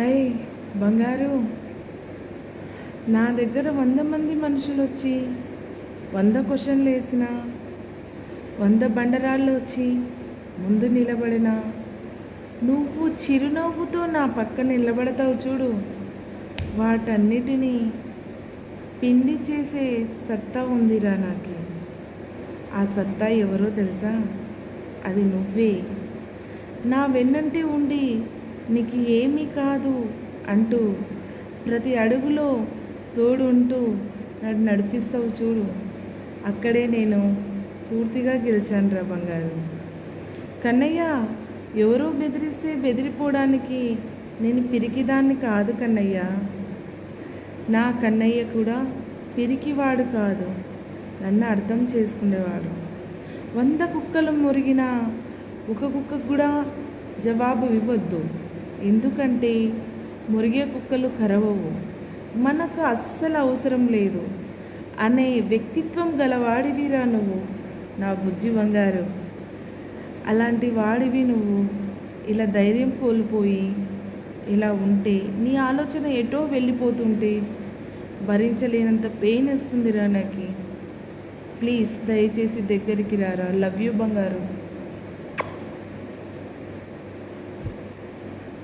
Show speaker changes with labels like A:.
A: అయ్ బంగారు, నా దగ్గర 100 మంది మనుషులు వచ్చి 100 క్వశ్చన్లు వేసిన, 100 బండరాళ్ళు వచ్చి ముందు నిలబడిన, నువ్వు చిరునవ్వుతో నా పక్కన నిలబడతావు చూడు, వాటన్నిటినీ పిండి చేసే సత్తా ఉందిరా నాకు. ఆ సత్తా ఎవరో తెలుసా? అది నువ్వే. నా వెన్నంటి ఉండి నీకు ఏమీ కాదు అంటూ ప్రతి అడుగులో తోడు ఉంటూ నన్ను నడిపిస్తావు చూడు, అక్కడే నేను పూర్తిగా గెలిచానురా బంగారు. కన్నయ్య, ఎవరో బెదిరిస్తే బెదిరిపోవడానికి నేను పిరికిదాన్ని కాదు కన్నయ్య. నా కన్నయ్య కూడా పిరికివాడు కాదు, నన్ను అర్థం చేసుకునేవాడు. 100 కుక్కలు మురిగినా ఒక కుక్కకు కూడా జవాబు ఇవ్వద్దు, ఎందుకంటే మురిగే కుక్కలు కరవవు, మనకు అస్సలు అవసరం లేదు అనే వ్యక్తిత్వం గలవాడివిరా నువ్వు నా బుజ్జి బంగారు. అలాంటి వాడివి నువ్వు ఇలా ధైర్యం కోల్పోయి ఇలా ఉంటే, నీ ఆలోచన ఎటో వెళ్ళిపోతుంటే భరించలేనంత పెయిన్ వస్తుందిరా నాకు. ప్లీజ్ దయచేసి దగ్గరికి రారా. లవ్ యూ బంగారు.